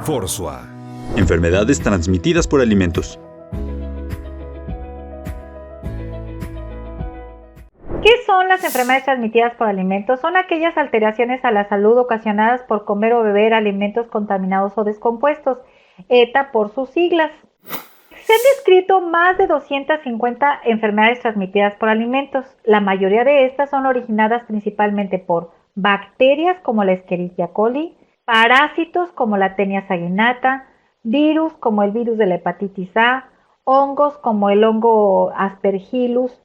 Forsua. Enfermedades transmitidas por alimentos. ¿Qué son las enfermedades transmitidas por alimentos? Son aquellas alteraciones a la salud ocasionadas por comer o beber alimentos contaminados o descompuestos, ETA por sus siglas. Se han descrito más de 250 enfermedades transmitidas por alimentos. La mayoría de estas son originadas principalmente por bacterias como la Escherichia coli, parásitos como la Taenia saginata, virus como el virus de la hepatitis A, hongos como el hongo Aspergillus,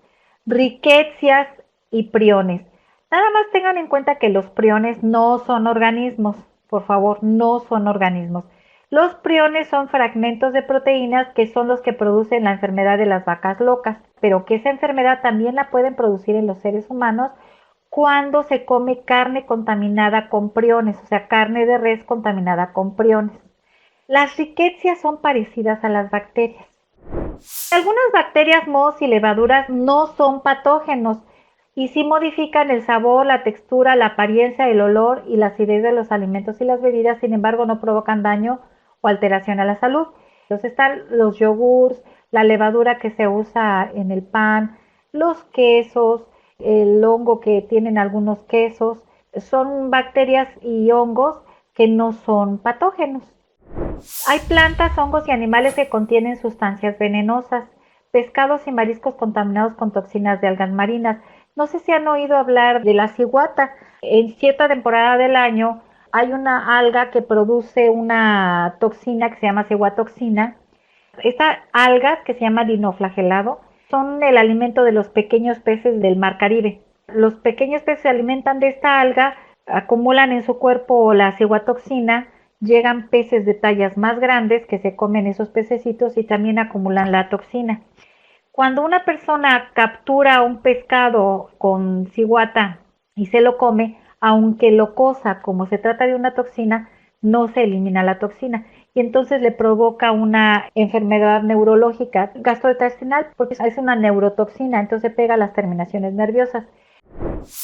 riquecias y priones. Nada más tengan en cuenta que los priones no son organismos, por favor, no son organismos. Los priones son fragmentos de proteínas que son los que producen la enfermedad de las vacas locas, pero que esa enfermedad también la pueden producir en los seres humanos cuando se come carne contaminada con priones, o sea, carne de res contaminada con priones. Las riquecias son parecidas a las bacterias. Algunas bacterias, mohos y levaduras no son patógenos y sí modifican el sabor, la textura, la apariencia, el olor y la acidez de los alimentos y las bebidas, sin embargo no provocan daño o alteración a la salud. Entonces están los yogurts, la levadura que se usa en el pan, los quesos, el hongo que tienen algunos quesos, son bacterias y hongos que no son patógenos. Hay plantas, hongos y animales que contienen sustancias venenosas, pescados y mariscos contaminados con toxinas de algas marinas. No sé si han oído hablar de la ciguata. En cierta temporada del año hay una alga que produce una toxina que se llama ciguatoxina. Esta alga, que se llama dinoflagelado, son el alimento de los pequeños peces del mar Caribe. Los pequeños peces se alimentan de esta alga, acumulan en su cuerpo la ciguatoxina, llegan peces de tallas más grandes que se comen esos pececitos y también acumulan la toxina. Cuando una persona captura un pescado con ciguata y se lo come, aunque lo cosa, como se trata de una toxina, no se elimina la toxina y entonces le provoca una enfermedad neurológica gastrointestinal porque es una neurotoxina, entonces pega a las terminaciones nerviosas.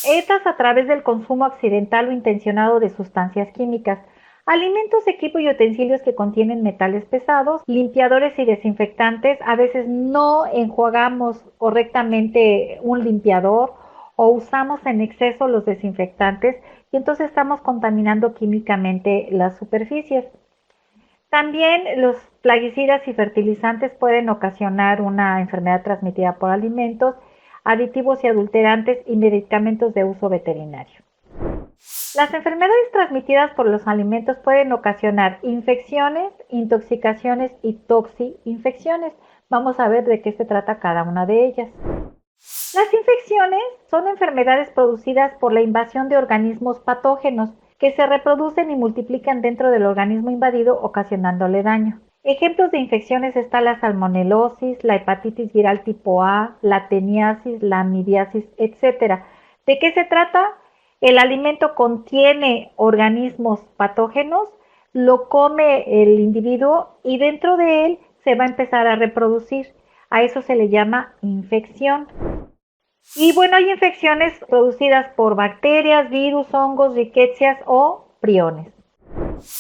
Estas a través del consumo accidental o intencionado de sustancias químicas, alimentos, equipo y utensilios que contienen metales pesados, limpiadores y desinfectantes. A veces no enjuagamos correctamente un limpiador o usamos en exceso los desinfectantes y entonces estamos contaminando químicamente las superficies. También los plaguicidas y fertilizantes pueden ocasionar una enfermedad transmitida por alimentos, aditivos y adulterantes y medicamentos de uso veterinario. Las enfermedades transmitidas por los alimentos pueden ocasionar infecciones, intoxicaciones y toxi-infecciones. Vamos a ver de qué se trata cada una de ellas. Las infecciones son enfermedades producidas por la invasión de organismos patógenos que se reproducen y multiplican dentro del organismo invadido, ocasionándole daño. Ejemplos de infecciones están la salmonelosis, la hepatitis viral tipo A, la teniasis, la amibiasis, etc. ¿De qué se trata? El alimento contiene organismos patógenos, lo come el individuo y dentro de él se va a empezar a reproducir. A eso se le llama infección. Y bueno, hay infecciones producidas por bacterias, virus, hongos, riquecias o priones.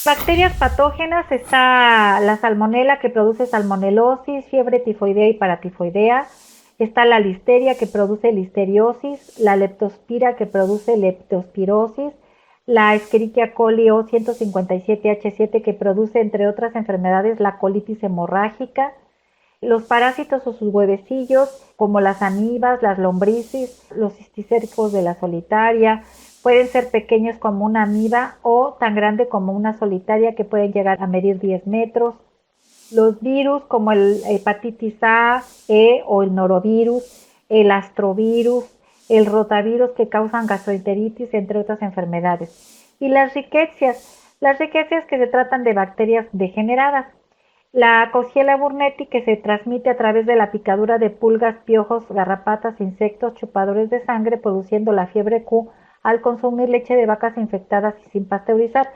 Bacterias patógenas está la salmonela que produce salmonelosis, fiebre tifoidea y paratifoidea. Está la listeria que produce listeriosis, la leptospira que produce leptospirosis, la Escherichia coli O157H7 que produce, entre otras enfermedades, la colitis hemorrágica. Los parásitos o sus huevecillos, como las amibas, las lombrices, los cisticércicos de la solitaria, pueden ser pequeños como una amiba o tan grande como una solitaria que pueden llegar a medir 10 metros. Los virus como el hepatitis A, E o el norovirus, el astrovirus, el rotavirus que causan gastroenteritis, entre otras enfermedades. Y las riquecias que se tratan de bacterias degeneradas. La Coxiella burnetii que se transmite a través de la picadura de pulgas, piojos, garrapatas, insectos, chupadores de sangre, produciendo la fiebre Q al consumir leche de vacas infectadas y sin pasteurizar.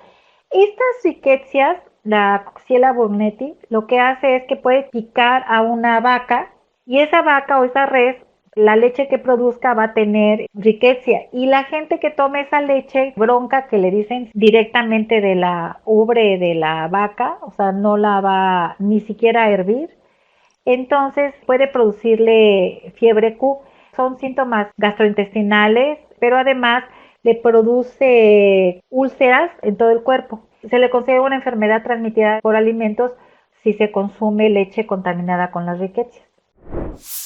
Estas riquecias, la Coxiella burnetii, lo que hace es que puede picar a una vaca y esa vaca o esa res la leche que produzca va a tener riqueza, y la gente que tome esa leche bronca, que le dicen, directamente de la ubre de la vaca, o sea, no la va ni siquiera a hervir, entonces puede producirle fiebre Q. Son síntomas gastrointestinales, pero además le produce úlceras en todo el cuerpo. Se le considera una enfermedad transmitida por alimentos si se consume leche contaminada con las riquezas.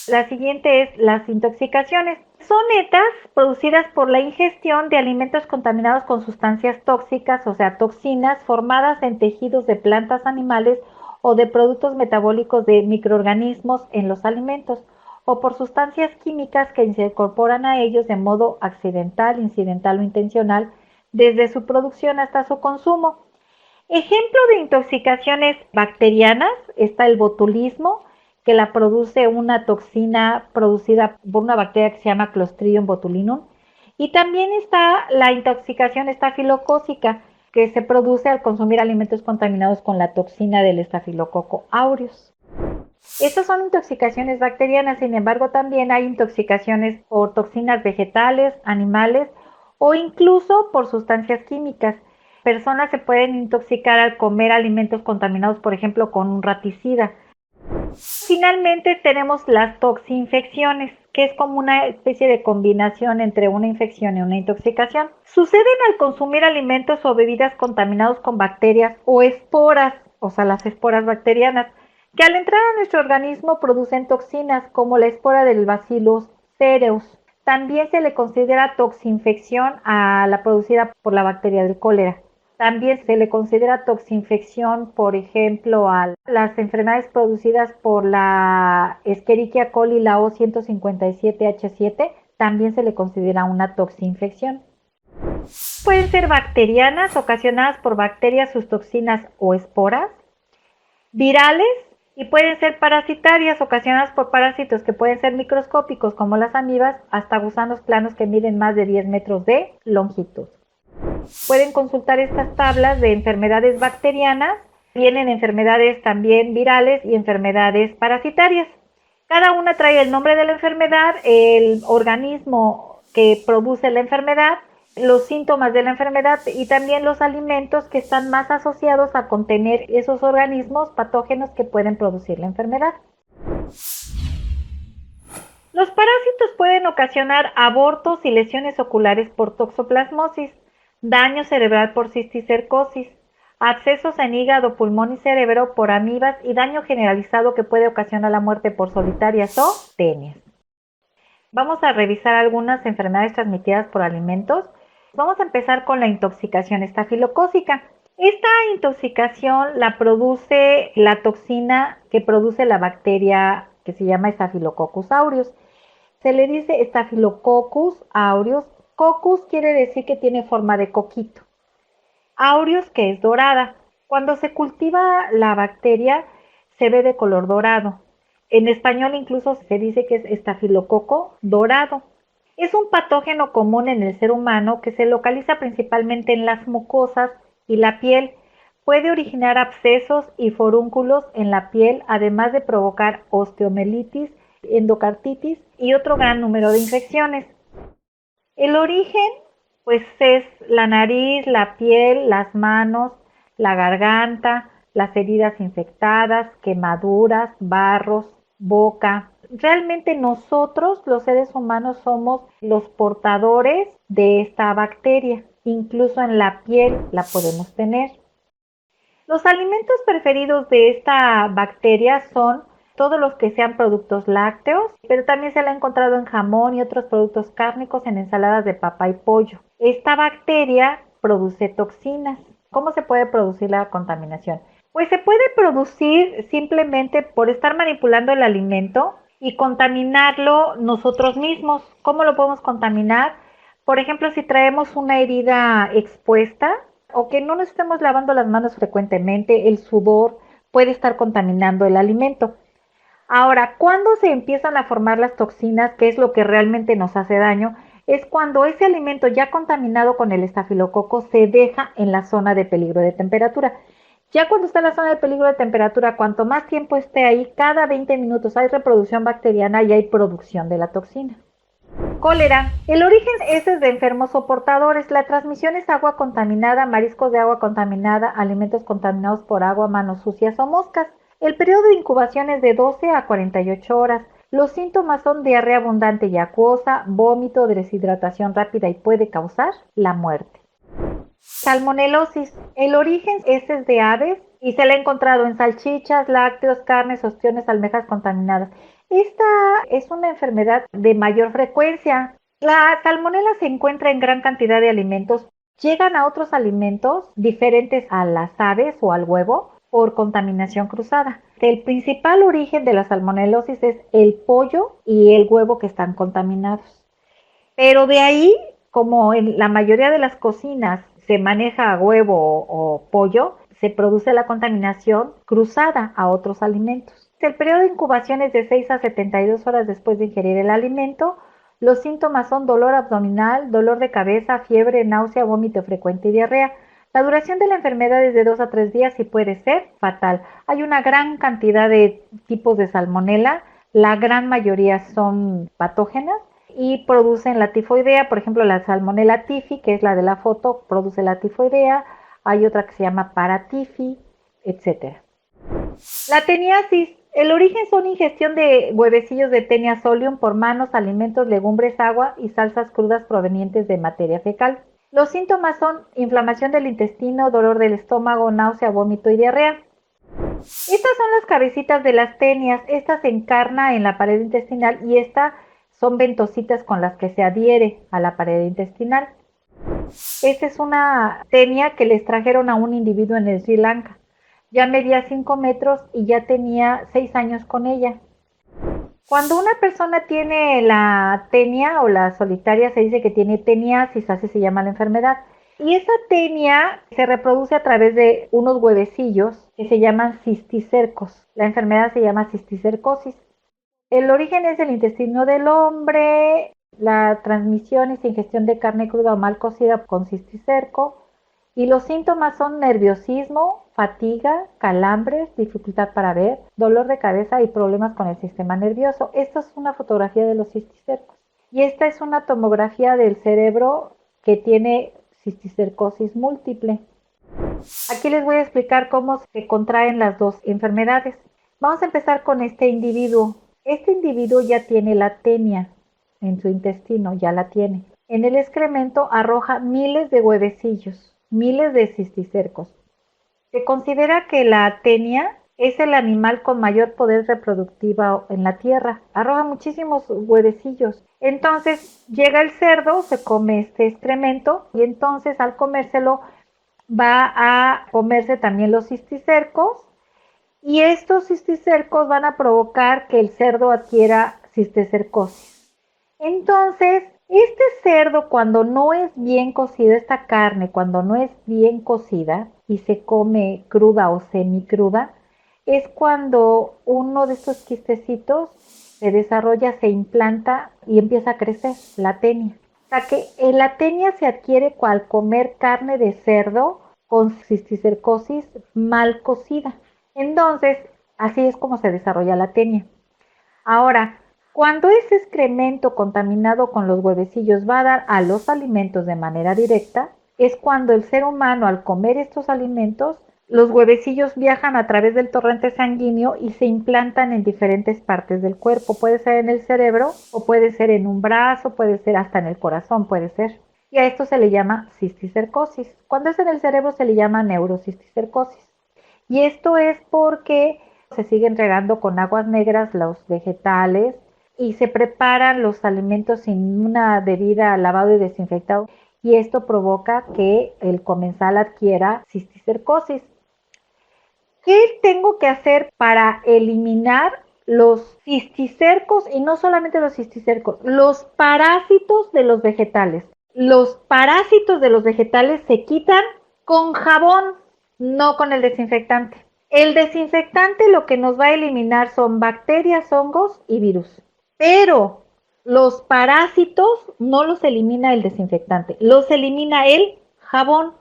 La siguiente es las intoxicaciones. Son netas producidas por la ingestión de alimentos contaminados con sustancias tóxicas, o sea, toxinas formadas en tejidos de plantas, animales o de productos metabólicos de microorganismos en los alimentos, o por sustancias químicas que se incorporan a ellos de modo accidental, incidental o intencional, desde su producción hasta su consumo. Ejemplo de intoxicaciones bacterianas está el botulismo, que la produce una toxina producida por una bacteria que se llama Clostridium botulinum. Y también está la intoxicación estafilocócica, que se produce al consumir alimentos contaminados con la toxina del estafilococo aureus. Estas son intoxicaciones bacterianas, sin embargo también hay intoxicaciones por toxinas vegetales, animales o incluso por sustancias químicas. Personas se pueden intoxicar al comer alimentos contaminados, por ejemplo, con un raticida. Finalmente tenemos las toxinfecciones, que es como una especie de combinación entre una infección y una intoxicación. Suceden al consumir alimentos o bebidas contaminados con bacterias o esporas, o sea, las esporas bacterianas, que al entrar a nuestro organismo producen toxinas, como la espora del Bacillus cereus. También se le considera toxinfección a la producida por la bacteria del cólera. También se le considera toxinfección, por ejemplo, a las enfermedades producidas por la Escherichia coli, la O157H7, también se le considera una toxinfección. Pueden ser bacterianas, ocasionadas por bacterias, sus toxinas o esporas, virales, y pueden ser parasitarias, ocasionadas por parásitos que pueden ser microscópicos, como las amibas, hasta gusanos planos que miden más de 10 metros de longitud. Pueden consultar estas tablas de enfermedades bacterianas. Vienen enfermedades también virales y enfermedades parasitarias. Cada una trae el nombre de la enfermedad, el organismo que produce la enfermedad, los síntomas de la enfermedad y también los alimentos que están más asociados a contener esos organismos patógenos que pueden producir la enfermedad. Los parásitos pueden ocasionar abortos y lesiones oculares por toxoplasmosis, daño cerebral por cisticercosis, abscesos en hígado, pulmón y cerebro por amibas y daño generalizado que puede ocasionar la muerte por solitarias o tenias. Vamos a revisar algunas enfermedades transmitidas por alimentos. Vamos a empezar con la intoxicación estafilocócica. Esta intoxicación la produce la toxina que produce la bacteria que se llama Staphylococcus aureus. Se le dice Staphylococcus aureus. Coccus quiere decir que tiene forma de coquito. Aureus, que es dorada. Cuando se cultiva la bacteria, se ve de color dorado. En español incluso se dice que es estafilococo dorado. Es un patógeno común en el ser humano que se localiza principalmente en las mucosas y la piel. Puede originar abscesos y forúnculos en la piel, además de provocar osteomelitis, endocarditis y otro gran número de infecciones. El origen, pues, es la nariz, la piel, las manos, la garganta, las heridas infectadas, quemaduras, barros, boca. Realmente nosotros, los seres humanos, somos los portadores de esta bacteria. Incluso en la piel la podemos tener. Los alimentos preferidos de esta bacteria son todos los que sean productos lácteos, pero también se la ha encontrado en jamón y otros productos cárnicos, en ensaladas de papa y pollo. Esta bacteria produce toxinas. ¿Cómo se puede producir la contaminación? Pues se puede producir simplemente por estar manipulando el alimento y contaminarlo nosotros mismos. ¿Cómo lo podemos contaminar? Por ejemplo, si traemos una herida expuesta o que no nos estemos lavando las manos frecuentemente, el sudor puede estar contaminando el alimento. Ahora, ¿cuándo se empiezan a formar las toxinas? ¿Qué es lo que realmente nos hace daño? Es cuando ese alimento ya contaminado con el estafilococo se deja en la zona de peligro de temperatura. Ya cuando está en la zona de peligro de temperatura, cuanto más tiempo esté ahí, cada 20 minutos hay reproducción bacteriana y hay producción de la toxina. Cólera. El origen es de enfermos o portadores. La transmisión es agua contaminada, mariscos de agua contaminada, alimentos contaminados por agua, manos sucias o moscas. El periodo de incubación es de 12 a 48 horas. Los síntomas son diarrea abundante y acuosa, vómito, deshidratación rápida y puede causar la muerte. Salmonelosis. El origen es de aves y se le ha encontrado en salchichas, lácteos, carnes, ostiones, almejas contaminadas. Esta es una enfermedad de mayor frecuencia. La salmonela se encuentra en gran cantidad de alimentos. Llegan a otros alimentos diferentes a las aves o al huevo por contaminación cruzada. El principal origen de la salmonelosis es el pollo y el huevo que están contaminados. Pero de ahí, como en la mayoría de las cocinas se maneja huevo o pollo, se produce la contaminación cruzada a otros alimentos. El periodo de incubación es de 6 a 72 horas después de ingerir el alimento. Los síntomas son dolor abdominal, dolor de cabeza, fiebre, náusea, vómito frecuente y diarrea. La duración de la enfermedad es de 2 a 3 días y puede ser fatal. Hay una gran cantidad de tipos de salmonela, la gran mayoría son patógenas y producen la tifoidea. Por ejemplo, la salmonella typhi, que es la de la foto, produce la tifoidea. Hay otra que se llama paratifi, etc. La teniasis. El origen son ingestión de huevecillos de Taenia solium por manos, alimentos, legumbres, agua y salsas crudas provenientes de materia fecal. Los síntomas son inflamación del intestino, dolor del estómago, náusea, vómito y diarrea. Estas son las cabecitas de las tenias. Esta se encarna en la pared intestinal y esta son ventositas con las que se adhiere a la pared intestinal. Esta es una tenia que les trajeron a un individuo en el Sri Lanka. Ya medía 5 metros y ya tenía 6 años con ella. Cuando una persona tiene la tenia o la solitaria, se dice que tiene teniasis, así se llama la enfermedad. Y esa tenia se reproduce a través de unos huevecillos que se llaman cisticercos. La enfermedad se llama cisticercosis. El origen es el intestino del hombre. La transmisión es ingestión de carne cruda o mal cocida con cisticerco. Y los síntomas son nerviosismo, fatiga, calambres, dificultad para ver, dolor de cabeza y problemas con el sistema nervioso. Esta es una fotografía de los cisticercos. Y esta es una tomografía del cerebro que tiene cisticercosis múltiple. Aquí les voy a explicar cómo se contraen las dos enfermedades. Vamos a empezar con este individuo. Este individuo ya tiene la tenia en su intestino, ya la tiene. En el excremento arroja miles de huevecillos, miles de cisticercos. Se considera que la tenia es el animal con mayor poder reproductivo en la tierra. Arroja muchísimos huevecillos. Entonces llega el cerdo, se come este excremento y entonces al comérselo va a comerse también los cisticercos y estos cisticercos van a provocar que el cerdo adquiera cisticercosis. Entonces, este cerdo cuando no es bien cocida, esta carne cuando no es bien cocida y se come cruda o semicruda, es cuando uno de estos quistecitos se desarrolla, se implanta y empieza a crecer, la tenia. O sea que la tenia se adquiere al comer carne de cerdo con cisticercosis mal cocida. Entonces, así es como se desarrolla la tenia. Ahora, cuando ese excremento contaminado con los huevecillos va a dar a los alimentos de manera directa, es cuando el ser humano al comer estos alimentos, los huevecillos viajan a través del torrente sanguíneo y se implantan en diferentes partes del cuerpo. Puede ser en el cerebro o puede ser en un brazo, puede ser hasta en el corazón, puede ser. Y a esto se le llama cisticercosis. Cuando es en el cerebro se le llama neurocisticercosis. Y esto es porque se siguen regando con aguas negras los vegetales y se preparan los alimentos sin una debida lavado y desinfectado y esto provoca que el comensal adquiera cisticercosis. ¿Qué tengo que hacer para eliminar los cisticercos y no solamente los cisticercos, los parásitos de los vegetales? Los parásitos de los vegetales se quitan con jabón, no con el desinfectante. El desinfectante lo que nos va a eliminar son bacterias, hongos y virus. Pero los parásitos no los elimina el desinfectante, los elimina el jabón.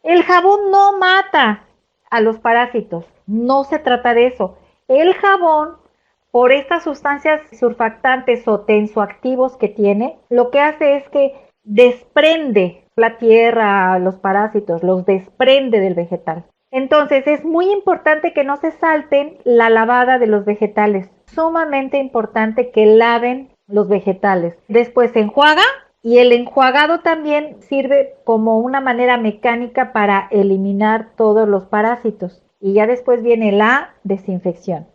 El jabón no mata, a los parásitos. No se trata de eso. El jabón, por estas sustancias surfactantes o tensoactivos que tiene, lo que hace es que desprende la tierra, los parásitos, los desprende del vegetal. Entonces es muy importante que no se salten la lavada de los vegetales. Sumamente importante que laven los vegetales. Después se enjuaga y el enjuagado también sirve como una manera mecánica para eliminar todos los parásitos. Y ya después viene la desinfección.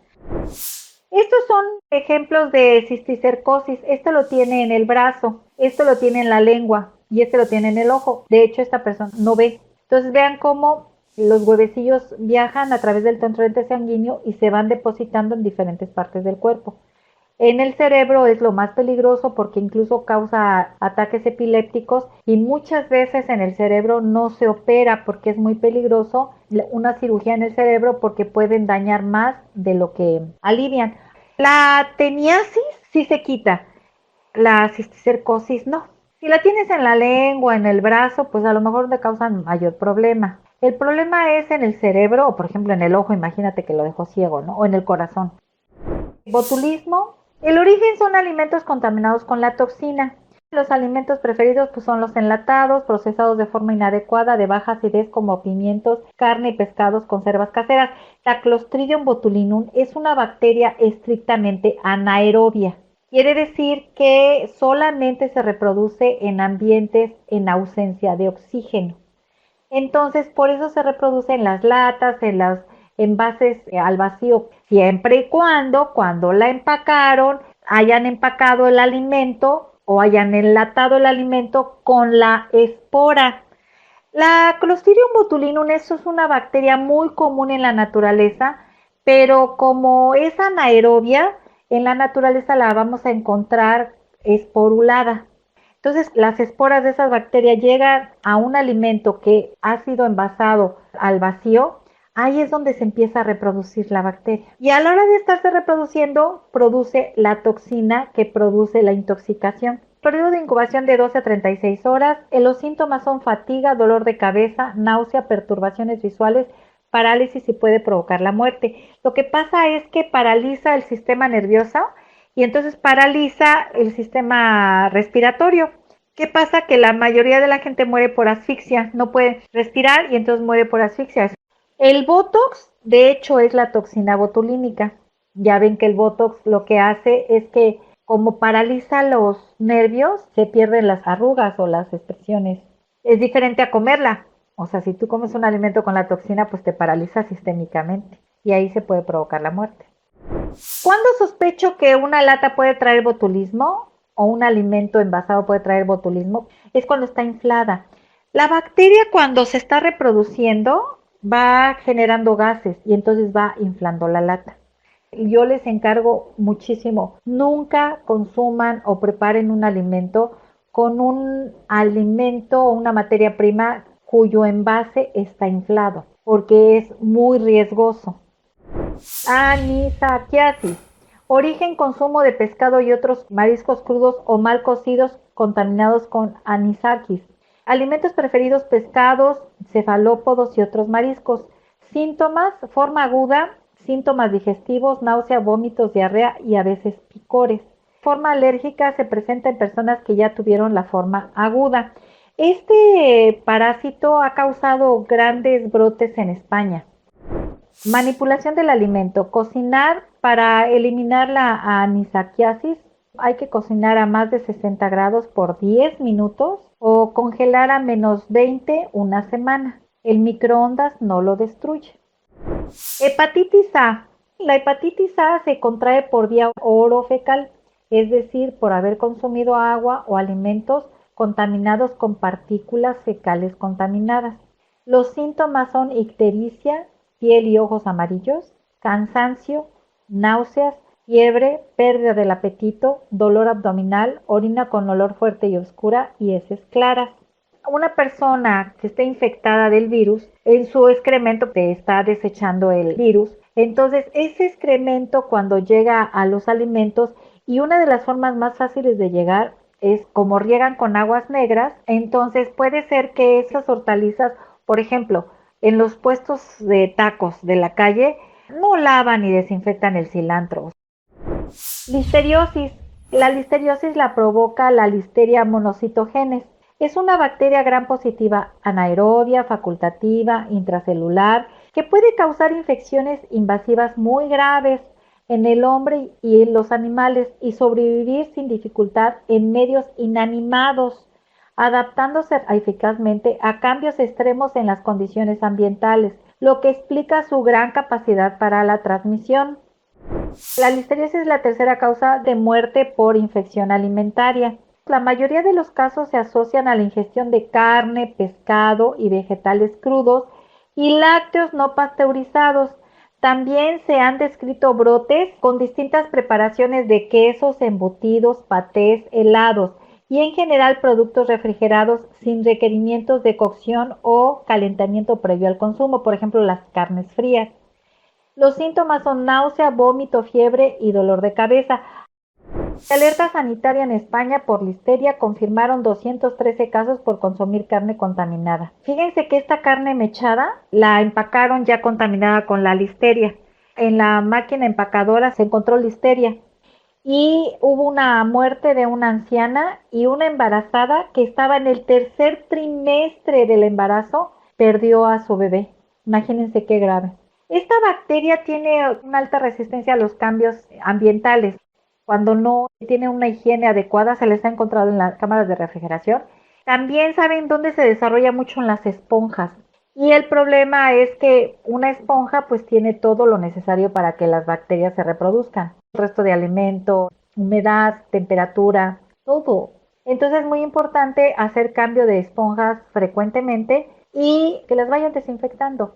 Estos son ejemplos de cisticercosis. Esto lo tiene en el brazo, esto lo tiene en la lengua y este lo tiene en el ojo. De hecho, esta persona no ve. Entonces vean cómo los huevecillos viajan a través del torrente sanguíneo y se van depositando en diferentes partes del cuerpo. En el cerebro es lo más peligroso porque incluso causa ataques epilépticos y muchas veces en el cerebro no se opera porque es muy peligroso una cirugía en el cerebro porque pueden dañar más de lo que alivian. La teniasis sí se quita, la cisticercosis no. Si la tienes en la lengua, en el brazo, pues a lo mejor te causan mayor problema. El problema es en el cerebro o por ejemplo en el ojo, imagínate que lo dejó ciego, ¿no? O en el corazón. Botulismo. El origen son alimentos contaminados con la toxina. Los alimentos preferidos pues, son los enlatados, procesados de forma inadecuada, de baja acidez como pimientos, carne y pescados, conservas caseras. La Clostridium botulinum es una bacteria estrictamente anaerobia. Quiere decir que solamente se reproduce en ambientes en ausencia de oxígeno. Entonces, por eso se reproduce en las latas, en los envases al vacío, siempre y cuando la empacaron, hayan empacado el alimento o hayan enlatado el alimento con la espora. La Clostridium botulinum, eso es una bacteria muy común en la naturaleza, pero como es anaerobia, en la naturaleza la vamos a encontrar esporulada. Entonces, las esporas de esas bacterias llegan a un alimento que ha sido envasado al vacío, ahí es donde se empieza a reproducir la bacteria. Y a la hora de estarse reproduciendo, produce la toxina que produce la intoxicación. Periodo de incubación de 12 a 36 horas. Los síntomas son fatiga, dolor de cabeza, náusea, perturbaciones visuales, parálisis y puede provocar la muerte. Lo que pasa es que paraliza el sistema nervioso y entonces paraliza el sistema respiratorio. ¿Qué pasa? Que la mayoría de la gente muere por asfixia, no puede respirar y entonces muere por asfixia. El Botox, de hecho, es la toxina botulínica. Ya ven que el Botox lo que hace es que como paraliza los nervios, se pierden las arrugas o las expresiones. Es diferente a comerla. O sea, si tú comes un alimento con la toxina, pues te paraliza sistémicamente y ahí se puede provocar la muerte. ¿Cuándo sospecho que una lata puede traer botulismo o un alimento envasado puede traer botulismo? Es cuando está inflada. La bacteria cuando se está reproduciendo va generando gases y entonces va inflando la lata. Yo les encargo muchísimo, nunca consuman o preparen un alimento con un alimento o una materia prima cuyo envase está inflado, porque es muy riesgoso. Anisakiasis. Origen, consumo de pescado y otros mariscos crudos o mal cocidos contaminados con anisakis. Alimentos preferidos: pescados, cefalópodos y otros mariscos. Síntomas: forma aguda, síntomas digestivos, náusea, vómitos, diarrea y a veces picores. Forma alérgica se presenta en personas que ya tuvieron la forma aguda. Este parásito ha causado grandes brotes en España. Manipulación del alimento. Cocinar para eliminar la anisakiasis. Hay que cocinar a más de 60 grados por 10 minutos o congelar a menos 20 una semana. El microondas no lo destruye. Hepatitis A. La hepatitis A se contrae por vía orofecal, es decir, por haber consumido agua o alimentos contaminados con partículas fecales contaminadas. Los síntomas son ictericia, piel y ojos amarillos, cansancio, náuseas, fiebre, pérdida del apetito, dolor abdominal, orina con olor fuerte y oscura y heces claras. Una persona que esté infectada del virus, en su excremento te está desechando el virus. Entonces, ese excremento cuando llega a los alimentos, y una de las formas más fáciles de llegar es como riegan con aguas negras, entonces puede ser que esas hortalizas, por ejemplo, en los puestos de tacos de la calle no lavan y desinfectan el cilantro. Listeriosis. La listeriosis la provoca la Listeria monocytogenes. Es una bacteria gram positiva anaerobia, facultativa, intracelular, que puede causar infecciones invasivas muy graves en el hombre y en los animales y sobrevivir sin dificultad en medios inanimados, adaptándose eficazmente a cambios extremos en las condiciones ambientales, lo que explica su gran capacidad para la transmisión. La listeriosis es la tercera causa de muerte por infección alimentaria. La mayoría de los casos se asocian a la ingestión de carne, pescado y vegetales crudos y lácteos no pasteurizados. También se han descrito brotes con distintas preparaciones de quesos, embutidos, patés, helados y en general productos refrigerados sin requerimientos de cocción o calentamiento previo al consumo, por ejemplo las carnes frías. Los síntomas son náusea, vómito, fiebre y dolor de cabeza. La alerta sanitaria en España por listeria confirmaron 213 casos por consumir carne contaminada. Fíjense que esta carne mechada la empacaron ya contaminada con la listeria. En la máquina empacadora se encontró listeria y hubo una muerte de una anciana y una embarazada que estaba en el tercer trimestre del embarazo, perdió a su bebé. Imagínense qué grave. Esta bacteria tiene una alta resistencia a los cambios ambientales. Cuando no tiene una higiene adecuada, se les ha encontrado en las cámaras de refrigeración. También saben dónde se desarrolla mucho en las esponjas. Y el problema es que una esponja pues tiene todo lo necesario para que las bacterias se reproduzcan. El resto de alimento, humedad, temperatura, todo. Entonces es muy importante hacer cambio de esponjas frecuentemente y que las vayan desinfectando.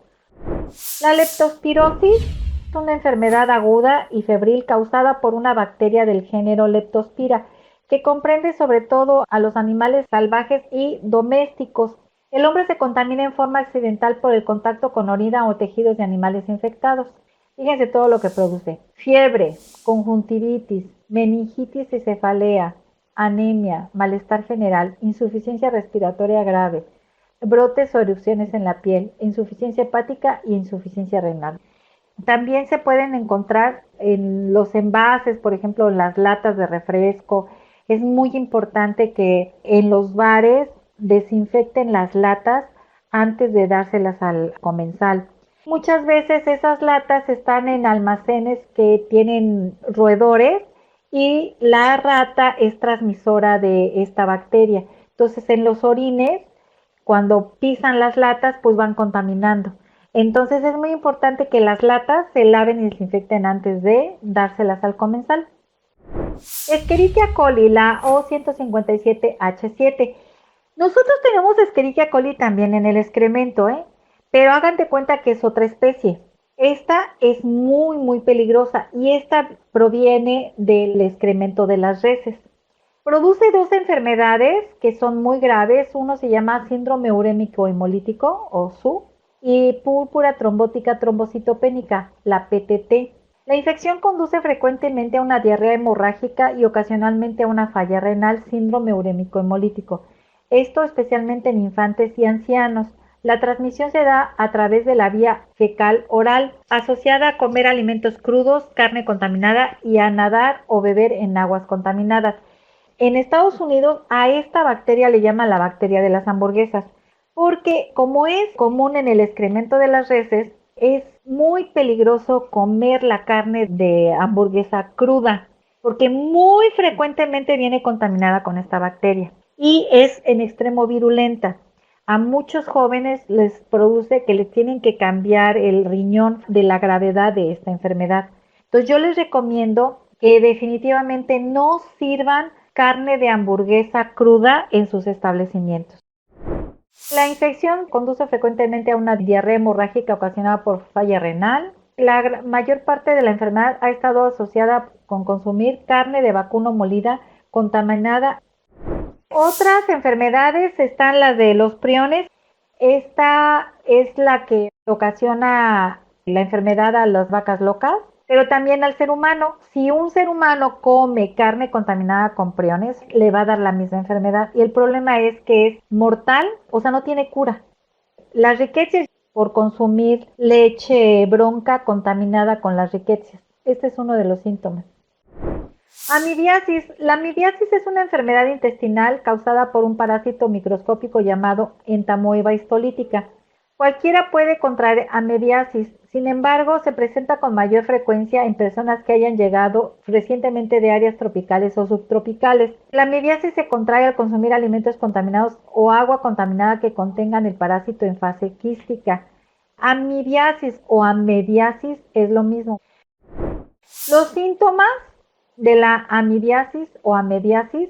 La leptospirosis es una enfermedad aguda y febril causada por una bacteria del género Leptospira, que comprende sobre todo a los animales salvajes y domésticos. El hombre se contamina en forma accidental por el contacto con orina o tejidos de animales infectados. Fíjense todo lo que produce: fiebre, conjuntivitis, meningitis y cefalea, anemia, malestar general, insuficiencia respiratoria grave, brotes o erupciones en la piel, insuficiencia hepática y insuficiencia renal. También se pueden encontrar en los envases, por ejemplo, en las latas de refresco. Es muy importante que en los bares desinfecten las latas antes de dárselas al comensal. Muchas veces esas latas están en almacenes que tienen roedores y la rata es transmisora de esta bacteria. Entonces, en los orines, cuando pisan las latas, pues van contaminando. Entonces es muy importante que las latas se laven y desinfecten antes de dárselas al comensal. Escherichia coli, la O157H7. Nosotros tenemos Escherichia coli también en el excremento, pero hagan de cuenta que es otra especie. Esta es muy peligrosa y esta proviene del excremento de las reses. Produce dos enfermedades que son muy graves. Uno se llama síndrome urémico hemolítico o SU y púrpura trombótica trombocitopénica, la PTT. La infección conduce frecuentemente a una diarrea hemorrágica y ocasionalmente a una falla renal, síndrome urémico hemolítico. Esto especialmente en infantes y ancianos. La transmisión se da a través de la vía fecal oral, asociada a comer alimentos crudos, carne contaminada y a nadar o beber en aguas contaminadas. En Estados Unidos a esta bacteria le llaman la bacteria de las hamburguesas, porque como es común en el excremento de las reses, es muy peligroso comer la carne de hamburguesa cruda, porque muy frecuentemente viene contaminada con esta bacteria y es en extremo virulenta. A muchos jóvenes les produce que les tienen que cambiar el riñón de la gravedad de esta enfermedad. Entonces yo les recomiendo que definitivamente no sirvan carne de hamburguesa cruda en sus establecimientos. La infección conduce frecuentemente a una diarrea hemorrágica ocasionada por falla renal. La mayor parte de la enfermedad ha estado asociada con consumir carne de vacuno molida contaminada. Otras enfermedades están las de los priones. Esta es la que ocasiona la enfermedad a las vacas locas, pero también al ser humano. Si un ser humano come carne contaminada con priones, le va a dar la misma enfermedad. Y el problema es que es mortal, o sea, no tiene cura. Las riquecias por consumir leche bronca contaminada con las riquecias. Este es uno de los síntomas. Amibiasis. La amibiasis es una enfermedad intestinal causada por un parásito microscópico llamado Entamoeba histolítica. Cualquiera puede contraer amibiasis, sin embargo, se presenta con mayor frecuencia en personas que hayan llegado recientemente de áreas tropicales o subtropicales. La amibiasis se contrae al consumir alimentos contaminados o agua contaminada que contengan el parásito en fase quística. Amibiasis o amediasis es lo mismo. Los síntomas de la amibiasis o amediasis.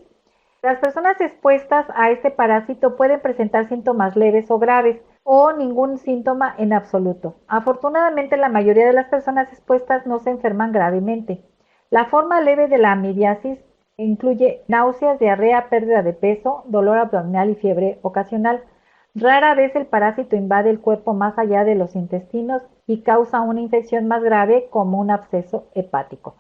Las personas expuestas a este parásito pueden presentar síntomas leves o graves o ningún síntoma en absoluto. Afortunadamente, la mayoría de las personas expuestas no se enferman gravemente. La forma leve de la amibiasis incluye náuseas, diarrea, pérdida de peso, dolor abdominal y fiebre ocasional. Rara vez el parásito invade el cuerpo más allá de los intestinos y causa una infección más grave como un absceso hepático.